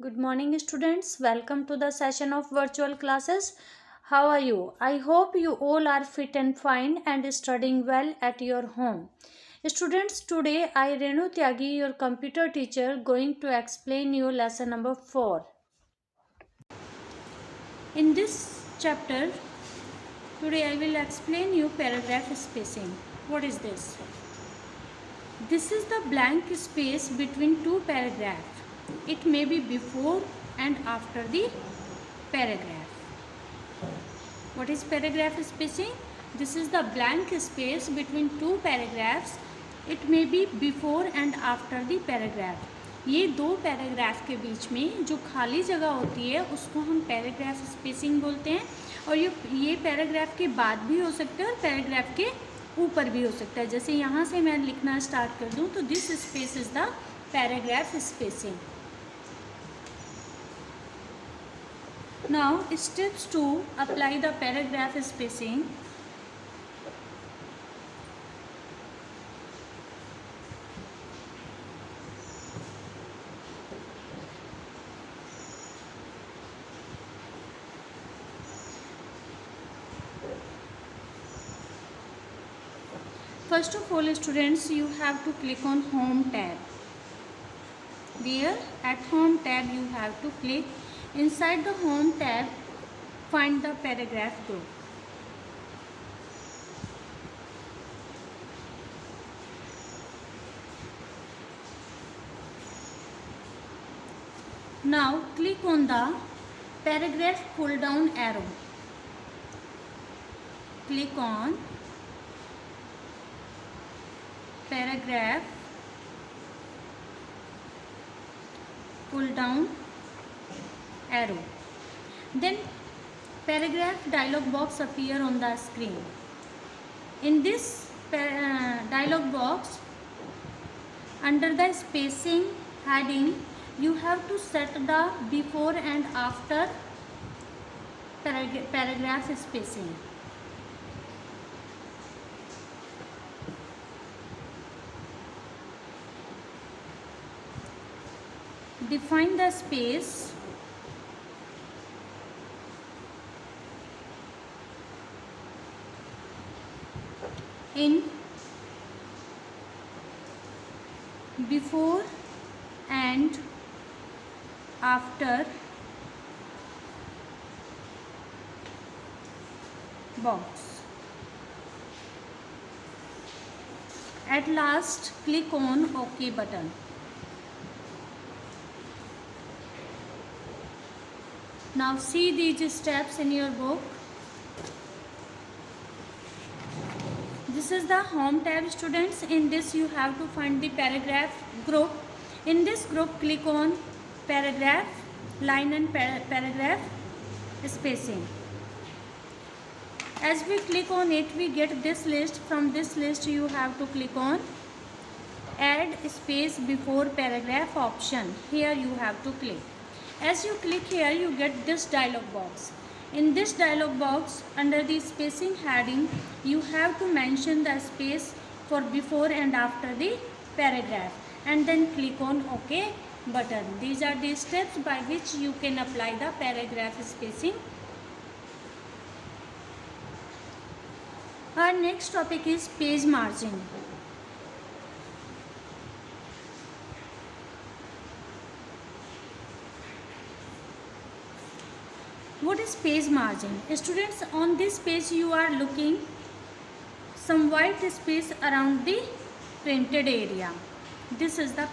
Good morning, students. Welcome to the session of virtual classes. How are you? I hope you all are fit and fine and studying well at your home. Students, today I, Renu Tyagi, your computer teacher, going to explain you lesson number 4. In this chapter, today I will explain you paragraph spacing. What is this? This is the blank space between two paragraphs. It may be before and after the paragraph. What is paragraph spacing? This is the blank space between two paragraphs. It may be before and after the paragraph. ये दो paragraph के बीच में जो खाली जगह होती है उसको हम पैराग्राफ स्पेसिंग बोलते हैं। और ये पैराग्राफ के बाद भी हो सकता है और पैराग्राफ के ऊपर भी हो सकता है। जैसे यहाँ से मैं लिखना स्टार्ट कर दूँ तो this space is the paragraph spacing. Now steps to apply the paragraph spacing. First of all, students, you have to click on Home tab. There at Home tab you have to click. Inside the Home tab, find the paragraph group. Now click on the paragraph pull down arrow. Click on paragraph pull down arrow. Then paragraph dialog box appear on the screen. In this dialog box, under the spacing heading, you have to set the before and after paragraph spacing. Define the space in before and after box. At last, click on OK button. Now see these steps in your book. This is the Home tab, students. In this you have to find the paragraph group. In this group, click on paragraph, line and paragraph spacing. As we click on it, we get this list. From this list you have to click on add space before paragraph option. Here you have to click. As you click here, you get this dialog box. In this dialog box, under the spacing heading, you have to mention the space for before and after the paragraph and then click on OK button. These are the steps by which you can apply the paragraph spacing. Our next topic is page margin. What is page margin? Students, on this page you are looking some white space around the printed area. This is the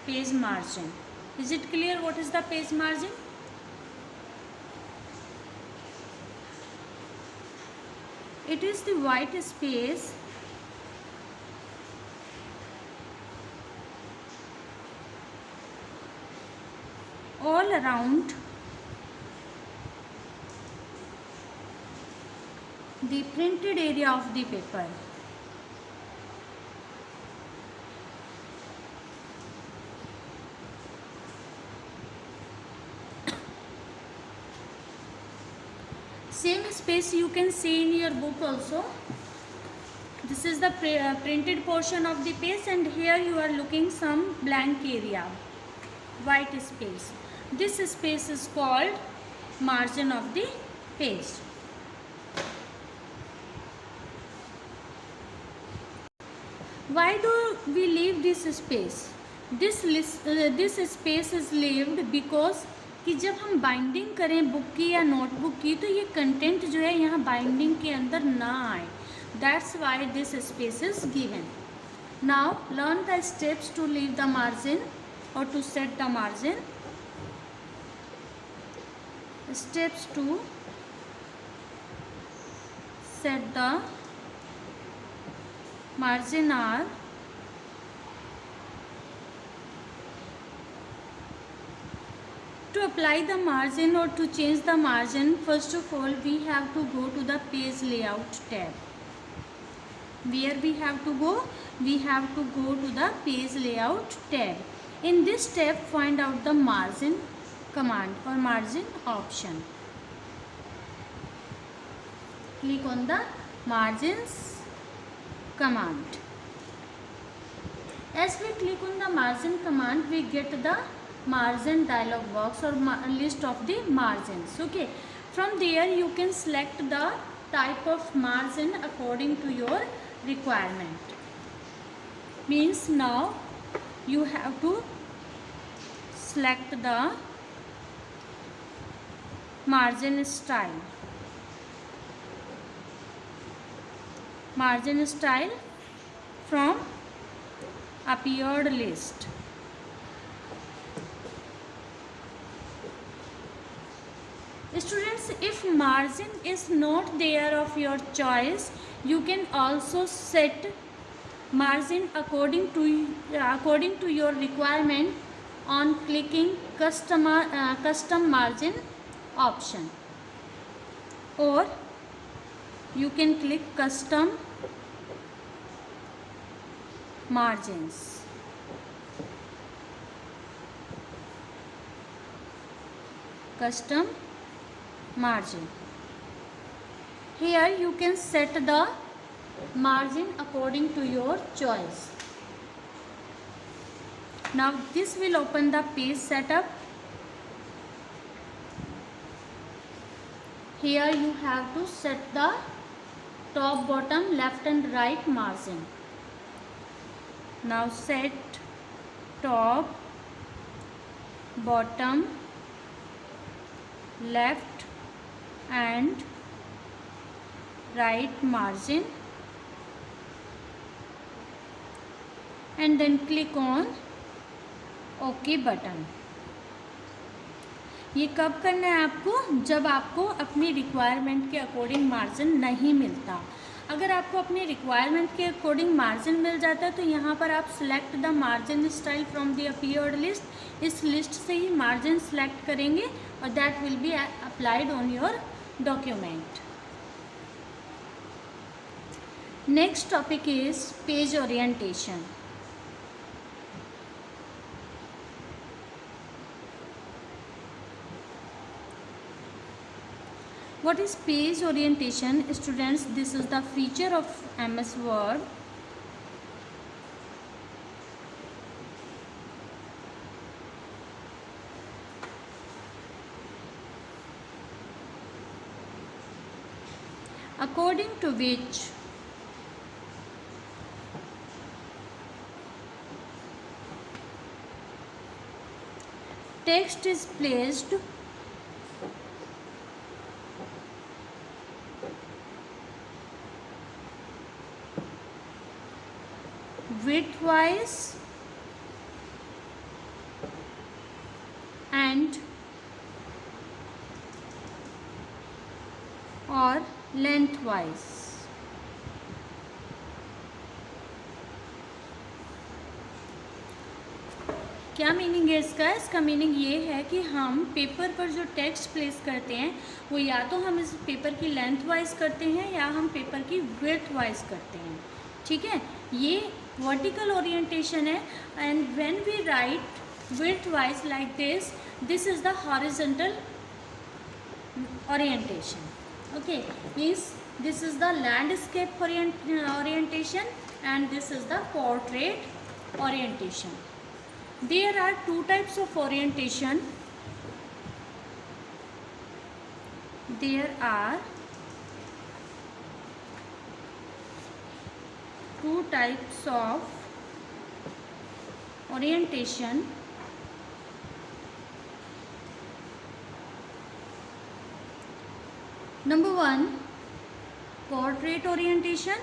page margin. Is it clear what is the page margin? It is the white space all around the printed area of the paper. Same space you can see in your book also. This is the printed portion of the page, and here you are looking some blank area, white space. This space is called margin of the page. Why do we leave this space? This space is left because कि जब हम binding करें book की या notebook की तो ये content जो है यहाँ बाइंडिंग के अंदर ना आए. That's why this space is given. Now learn the steps to leave the margin और to set the margin. Steps to set the margin are: to apply the margin or to change the margin, first of all we have to go to the page layout tab. Where we have to go? We have to go to the page layout tab. In this tab find out the margin command or margin option. Click on the margins command. As we click on the margin command, we get the margin dialog box or list of the margins. Okay, from there you can select the type of margin according to your requirement. Means now you have to select the margin style. Margin style from appeared list. Students, if margin is not there of your choice, you can also set margin according to your requirement on clicking custom margin option, or you can click custom margins. Custom margin. Here you can set the margin according to your choice. Now this will open the page setup. Here you have to set the top, bottom, left and right margin. Now set top, bottom, left and right margin and then click on OK button. ये कब करना है आपको? जब आपको अपनी requirement के according margin नहीं मिलता. अगर आपको अपने रिक्वायरमेंट के अकॉर्डिंग मार्जिन मिल जाता है तो यहाँ पर आप select the margin style from the appeared list. इस लिस्ट से ही मार्जिन सेलेक्ट करेंगे और that will be applied on your document. Next topic is page orientation. What is page orientation? Students, this is the feature of MS Word. According to which text is placed widthwise and or lengthwise. क्या meaning है इसका? इसका meaning ये है कि हम paper पर जो टेक्स्ट प्लेस करते हैं वो या तो हम इस पेपर की लेंथ वाइज करते हैं या हम पेपर की विड्थ वाइज करते हैं. ठीक है, ये वर्टिकल ओरिएंटेशन है. And when we write width wise like this is the horizontal orientation. Okay, means this is the landscape orientation and this is the portrait orientation. There are two types of orientation. there are two types of orientation. Number 1, portrait orientation.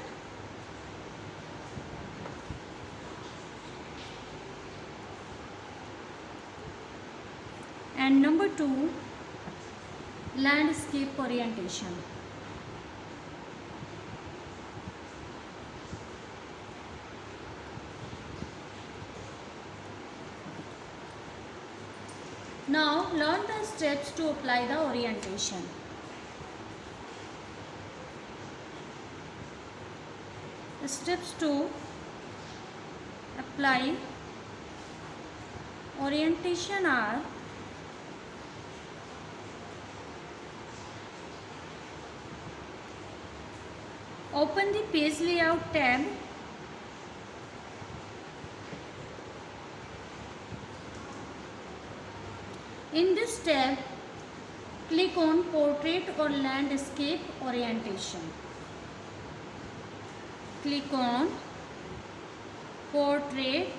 And number 2, landscape orientation. Now learn the steps to apply the orientation. The steps to apply orientation are: open the page layout tab. In this tab, click on portrait or landscape orientation. Click on portrait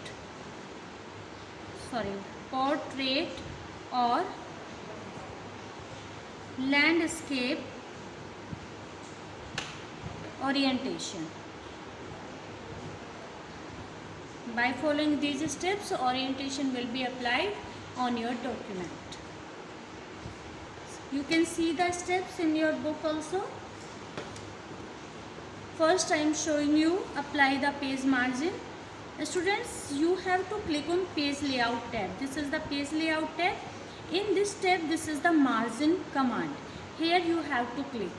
or landscape orientation. By following these steps, orientation will be applied on your document. You can see the steps in your book also. First, I am showing you apply the page margin. Students, you have to click on page layout tab. This is the page layout tab. In this tab, this is the margin command. Here you have to click.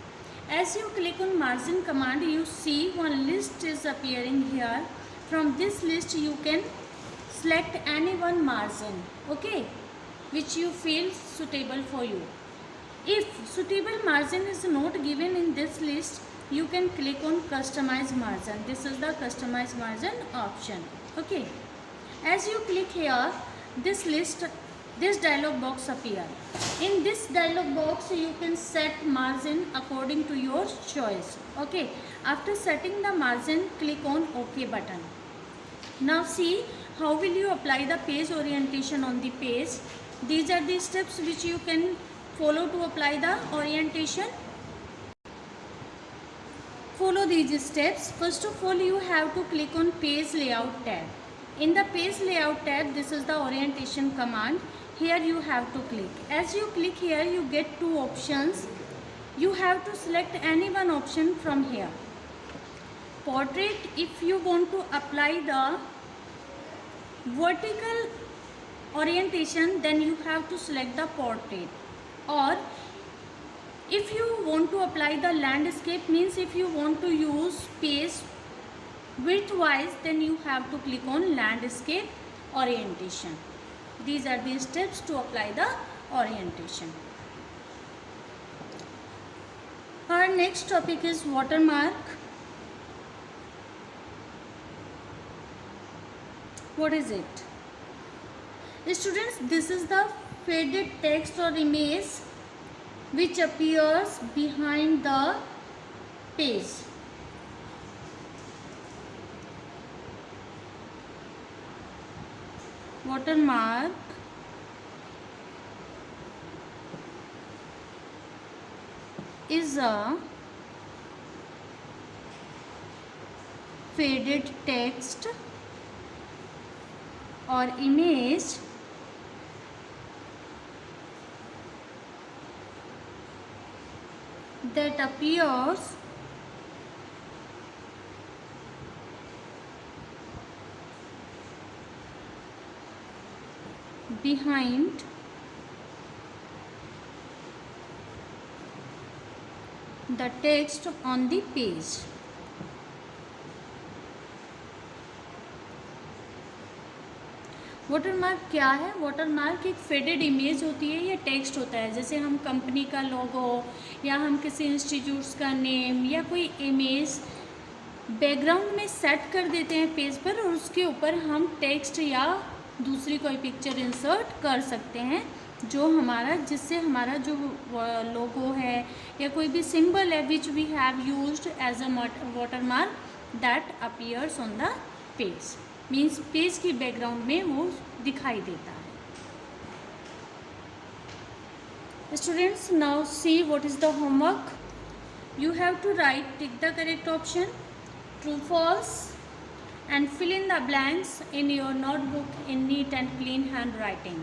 As you click on margin command, you see one list is appearing here. From this list, you can select any one margin, okay, which you feel suitable for you. If suitable margin is not given in this list, you can click on customize margin. This is the customize margin option, okay. As you click here, this dialog box appear. In this dialog box, you can set margin according to your choice, okay. After setting the margin, click on OK button. Now see how will you apply the page orientation on the page. These are the steps which you can follow to apply the orientation. Follow these steps. First of all, you have to click on page layout tab. In the page layout tab, this is the orientation command. Here you have to click. As you click here, you get two options. You have to select any one option from here. Portrait, if you want to apply the vertical orientation, then you have to select the portrait. Or if you want to apply the landscape, means if you want to use page width-wise, then you have to click on landscape orientation. These are the steps to apply the orientation. Our next topic is watermark. What is it? Students, this is the faded text or image which appears behind the page. Watermark is a faded text or image that appears behind the text on the page. Watermark क्या है? Watermark एक faded image होती है या text होता है, जैसे हम कंपनी का लोगो या हम किसी इंस्टीट्यूट्स का नेम या कोई इमेज बैकग्राउंड में सेट कर देते हैं पेज पर और उसके ऊपर हम टेक्स्ट या दूसरी कोई पिक्चर इंसर्ट कर सकते हैं, जो हमारा, जिससे हमारा जो लोगो है या कोई भी सिंबल है which we have used as a water mark that appears on the page, means page की बैकग्राउंड में वो दिखाई देता है। Students, now see what is the homework. You have to write, tick the correct option, true, false, and fill in the blanks in your notebook in neat and clean handwriting.